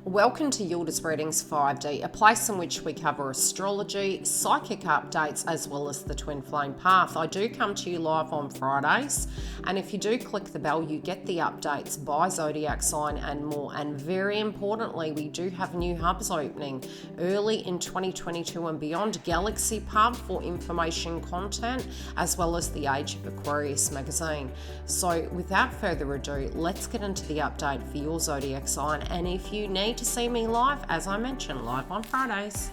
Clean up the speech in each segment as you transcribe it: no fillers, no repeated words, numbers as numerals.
Welcome to YILDIZ Readings 5D, a place in which we cover astrology, psychic updates, as well as the twin flame path. I do come to you live on Fridays, and if you do click the bell, you get the updates by zodiac sign and more. And very importantly, we do have new hubs opening early in 2022 and beyond. Galaxy Pub for information content, as well as the Age of Aquarius magazine. So without further ado, let's get into the update for your zodiac sign. And if you need to see me live, as I mentioned, live on Fridays.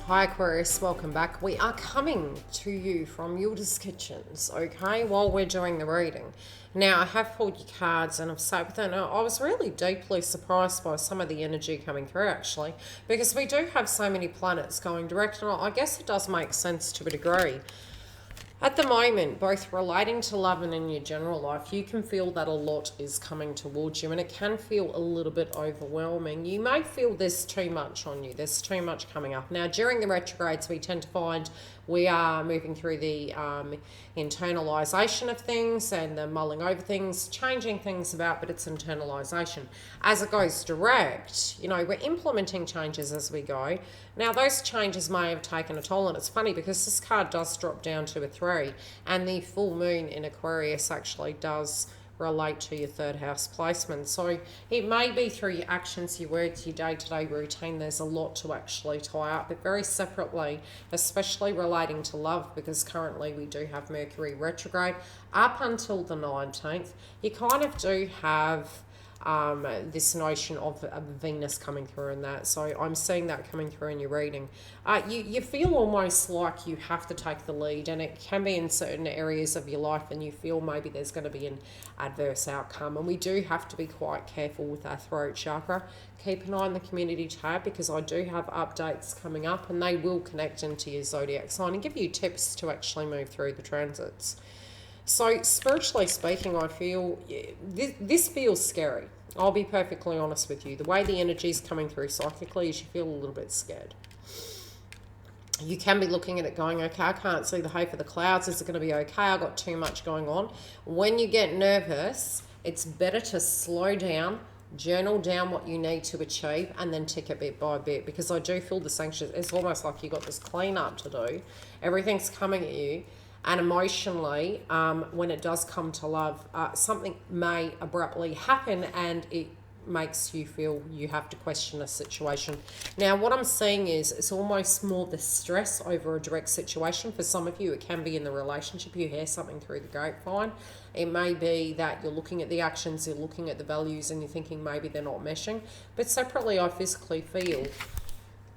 Hi Aquarius, welcome back. We are coming to you from YILDIZ Kitchens, okay, while we're doing the reading. Now, I have pulled your cards and I've sat with it. Now, I was really deeply surprised by some of the energy coming through, actually, because we do have so many planets going direct, and I guess it does make sense to a degree. At the moment, both relating to love and in your general life, you can feel that a lot is coming towards you, and it can feel a little bit overwhelming. You may feel there's too much on you. There's too much coming up. Now, during the retrogrades, we tend to find we are moving through the internalization of things and the mulling over things, changing things about, but it's internalization. As it goes direct, you know, we're implementing changes as we go. Now, those changes may have taken a toll, and it's funny because this card does drop down to a 3, and the full moon in Aquarius actually does relate to your third house placement. So it may be through your actions, your words, your day-to-day routine. There's a lot to actually tie up, but very separately, especially relating to love, because currently we do have Mercury retrograde up until the 19th. You kind of do have this notion of Venus coming through in that. So I'm seeing that coming through in your reading. You feel almost like you have to take the lead, and it can be in certain areas of your life, and you feel maybe there's going to be an adverse outcome. And we do have to be quite careful with our throat chakra. Keep an eye on the community tab, because I do have updates coming up, and they will connect into your zodiac sign and give you tips to actually move through the transits. So spiritually speaking, I feel this feels scary. I'll be perfectly honest with you. The way the energy is coming through psychically is you feel a little bit scared. You can be looking at it going, okay, I can't see the hay for the clouds. Is it going to be okay? I've got too much going on. When you get nervous, it's better to slow down, journal down what you need to achieve, and then tick it bit by bit, because I do feel this anxious. It's almost like you've got this cleanup to do. Everything's coming at you. And emotionally, when it does come to love, something may abruptly happen, and it makes you feel you have to question a situation. Now, what I'm seeing is it's almost more the stress over a direct situation. For some of you, it can be in the relationship. You hear something through the grapevine. It may be that you're looking at the actions, you're looking at the values, and you're thinking maybe they're not meshing. But separately, I physically feel,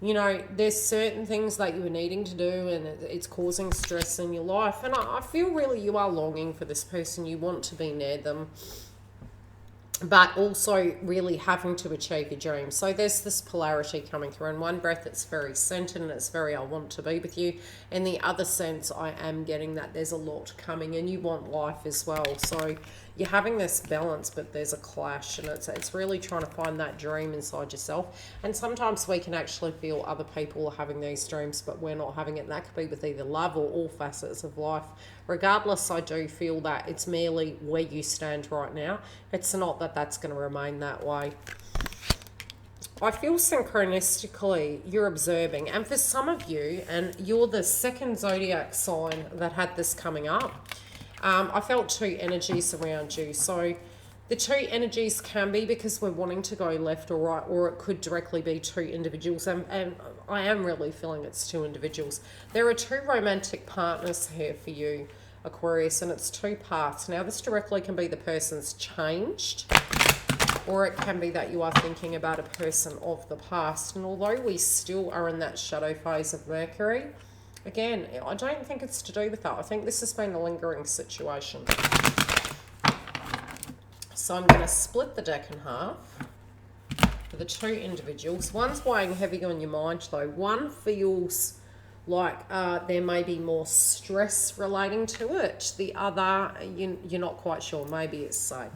you know, there's certain things that you are needing to do, and it's causing stress in your life. And I feel really you are longing for this person. You want to be near them, but also really having to achieve your dreams. So there's this polarity coming through. In one breath, it's very centered and it's very, I want to be with you. In the other sense, I am getting that there's a lot coming and you want life as well. So you're having this balance, but there's a clash, and it's really trying to find that dream inside yourself. And sometimes we can actually feel other people are having these dreams, but we're not having it. And that could be with either love or all facets of life. Regardless, I do feel that it's merely where you stand right now. It's not that that's going to remain that way. I feel synchronistically you're observing, and for some of you, and you're the second zodiac sign that had this coming up, I felt two energies around you. So the two energies can be because we're wanting to go left or right, or it could directly be two individuals. And I am really feeling it's two individuals. There are two romantic partners here for you, Aquarius, and it's two paths. Now, this directly can be the person's changed, or it can be that you are thinking about a person of the past. And although we still are in that shadow phase of Mercury, again, I don't think it's to do with that. I think this has been a lingering situation. So I'm going to split the deck in half for the two individuals. One's weighing heavy on your mind, though. One feels like there may be more stress relating to it. The other, you're not quite sure. Maybe it's safe.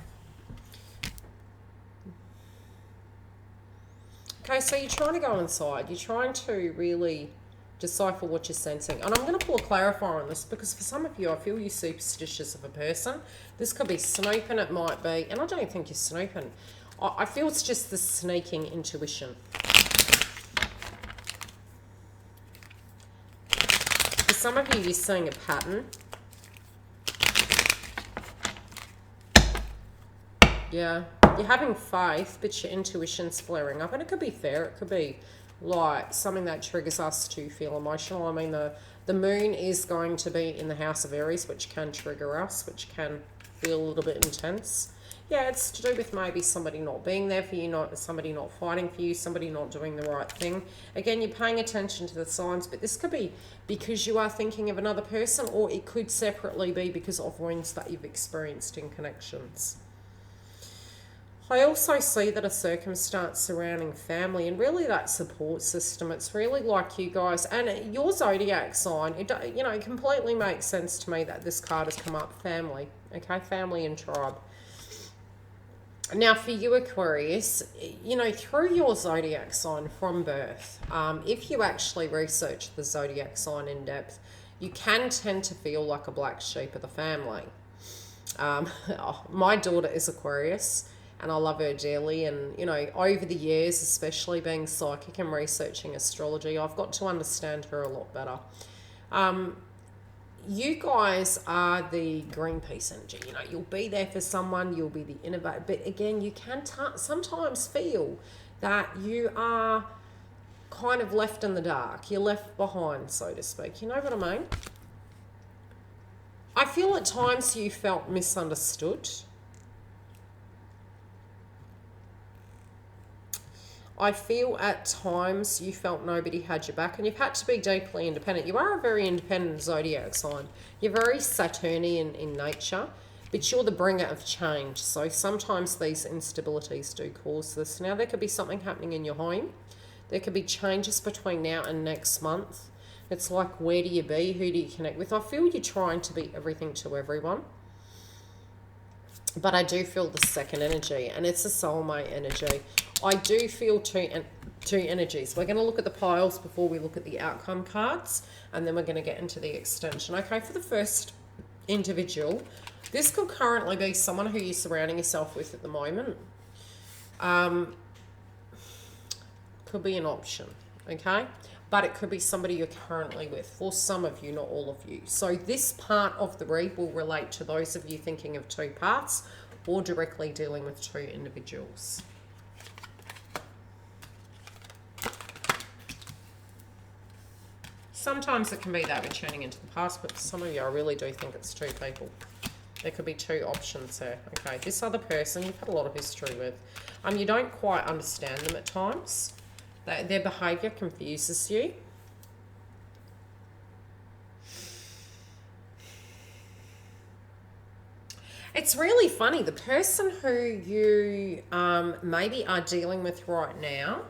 Okay, so you're trying to go inside. You're trying to really decipher what you're sensing. And I'm going to pull a clarifier on this, because for some of you, I feel you're superstitious of a person. This could be snooping, it might be, and I don't think you're snooping. I feel it's just the sneaking intuition. For some of you, you're seeing a pattern. Yeah, you're having faith, but your intuition's flaring up. And it could be fair. It could be like something that triggers us to feel emotional. I mean, the moon is going to be in the house of Aries, which can trigger us, which can feel a little bit intense. Yeah, it's to do with maybe somebody not being there for you, somebody not fighting for you, somebody not doing the right thing. Again, you're paying attention to the signs, but this could be because you are thinking of another person, or it could separately be because of wounds that you've experienced in connections. I also see that a circumstance surrounding family and really that support system, it's really like you guys and your zodiac sign, it completely makes sense to me that this card has come up, family, okay, family and tribe. Now for you Aquarius, through your zodiac sign from birth, if you actually research the zodiac sign in depth, you can tend to feel like a black sheep of the family. My daughter is Aquarius, and I love her dearly. And, over the years, especially being psychic and researching astrology, I've got to understand her a lot better. You guys are the Greenpeace energy. You'll be there for someone, you'll be the innovator. But again, you can sometimes feel that you are kind of left in the dark. You're left behind, so to speak. You know what I mean? I feel at times you felt misunderstood. I feel at times you felt nobody had your back, and you've had to be deeply independent. You are a very independent zodiac sign. You're very Saturnian in nature, but you're the bringer of change. So sometimes these instabilities do cause this. Now, there could be something happening in your home. There could be changes between now and next month. It's like, where do you be? Who do you connect with? I feel you're trying to be everything to everyone. But I do feel the second energy, and it's a soulmate energy. I do feel two energies. We're going to look at the piles before we look at the outcome cards, and then we're going to get into the extension. Okay, for the first individual, this could currently be someone who you're surrounding yourself with at the moment. Could be an option, okay? But it could be somebody you're currently with, for some of you, not all of you. So this part of the read will relate to those of you thinking of two parts or directly dealing with two individuals. Sometimes it can be that we're tuning into the past, but for some of you, I really do think it's two people. There could be two options there. Okay, this other person you've had a lot of history with. You don't quite understand them at times. Their behaviour confuses you. It's really funny. The person who you maybe are dealing with right now,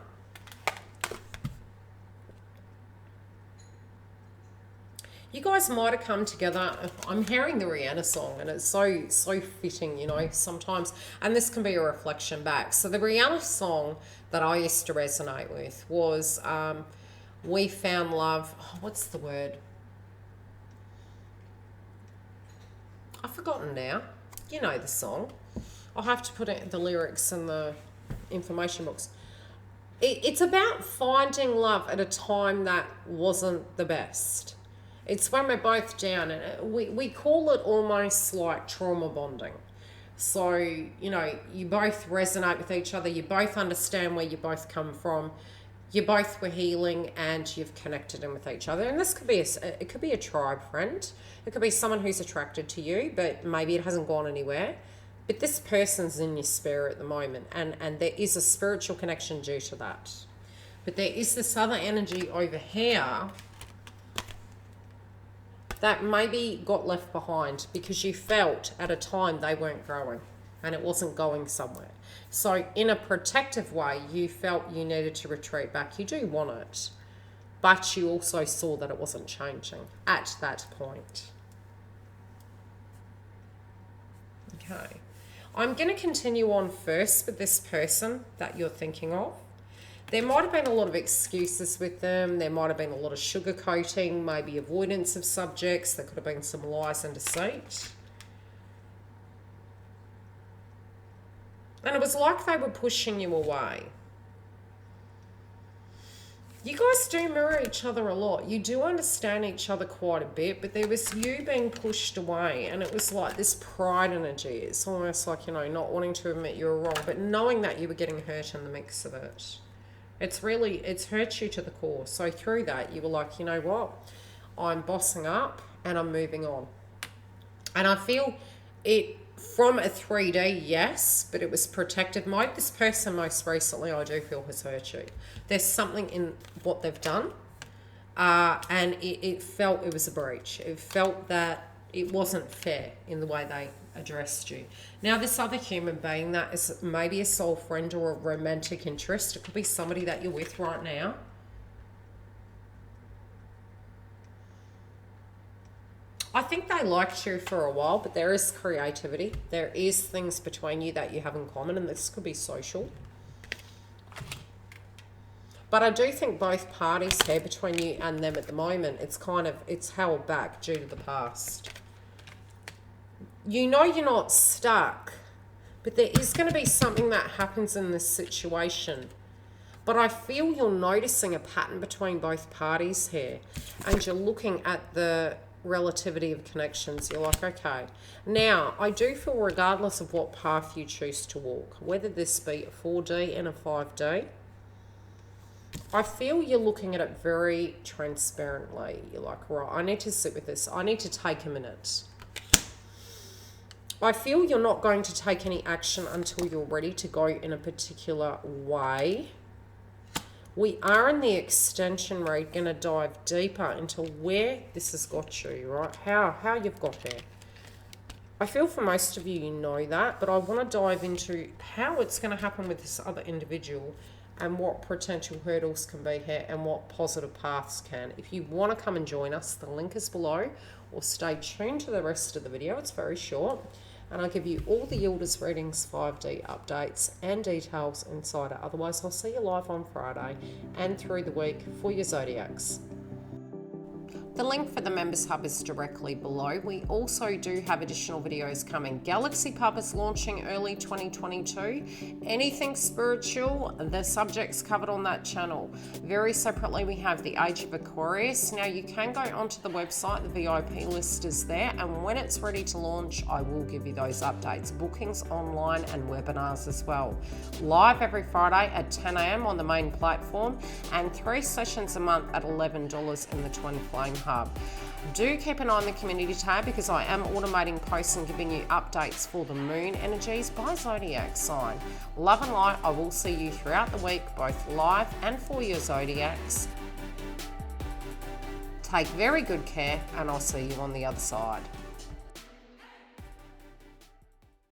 you guys might have come together. I'm hearing the Rihanna song, and it's so fitting, sometimes. And this can be a reflection back. So the Rihanna song that I used to resonate with was We Found Love. Oh, what's the word? I've forgotten now. You know the song. I'll have to put the lyrics in the information box. It's about finding love at a time that wasn't the best. It's when we're both down, and we call it almost like trauma bonding. So, you both resonate with each other. You both understand where you both come from. You both were healing, and you've connected in with each other. And this could be it could be a tribe friend. It could be someone who's attracted to you, but maybe it hasn't gone anywhere. But this person's in your spirit at the moment, and there is a spiritual connection due to that. But there is this other energy over here that maybe got left behind because you felt at a time they weren't growing and it wasn't going somewhere. So in a protective way, you felt you needed to retreat back. You do want it, but you also saw that it wasn't changing at that point. Okay. I'm going to continue on first with this person that you're thinking of. There might have been a lot of excuses with them. There might have been a lot of sugarcoating, maybe avoidance of subjects. There could have been some lies and deceit. And it was like they were pushing you away. You guys do mirror each other a lot. You do understand each other quite a bit, but there was you being pushed away, and it was like this pride energy. It's almost like, you know, not wanting to admit you were wrong, but knowing that you were getting hurt in the mix of it. It's hurt you to the core. So through that, you were like, you know what? I'm bossing up and I'm moving on. And I feel it from a 3D, yes, but it was protective mode. This person most recently, I do feel, has hurt you. There's something in what they've done, and it felt it was a breach. It felt that it wasn't fair in the way they addressed you. Now, this other human being that is maybe a soul friend or a romantic interest, it could be somebody that you're with right now. I think they liked you for a while, but there is creativity. There is things between you that you have in common, and this could be social. But I do think both parties here, between you and them at the moment, it's held back due to the past. You know you're not stuck, but there is going to be something that happens in this situation. But I feel you're noticing a pattern between both parties here, and you're looking at the relativity of connections. You're like, okay, now I do feel regardless of what path you choose to walk, whether this be a 4D and a 5D, I feel you're looking at it very transparently. You're like, right, I need to sit with this. I need to take a minute. I feel you're not going to take any action until you're ready to go in a particular way. We are in the extension read, going to dive deeper into where this has got you, right? How you've got here. I feel for most of you, you know that, but I want to dive into how it's going to happen with this other individual and what potential hurdles can be here and what positive paths can. If you want to come and join us, the link is below, or stay tuned to the rest of the video. It's very short. And I'll give you all the YILDIZ readings, 5D updates and details inside it. Otherwise, I'll see you live on Friday and through the week for your zodiacs. The link for the Members Hub is directly below. We also do have additional videos coming. Galaxy Pub is launching early 2022. Anything spiritual, the subjects covered on that channel. Very separately, we have the Age of Aquarius. Now, you can go onto the website. The VIP list is there. And when it's ready to launch, I will give you those updates. Bookings online and webinars as well. Live every Friday at 10 a.m. on the main platform. And 3 sessions a month at $11 in the Twin Flame Hub. Do keep an eye on the community tab because I am automating posts and giving you updates for the moon energies by zodiac sign. Love and light. I will see you throughout the week, both live and for your zodiacs. Take very good care, and I'll see you on the other side.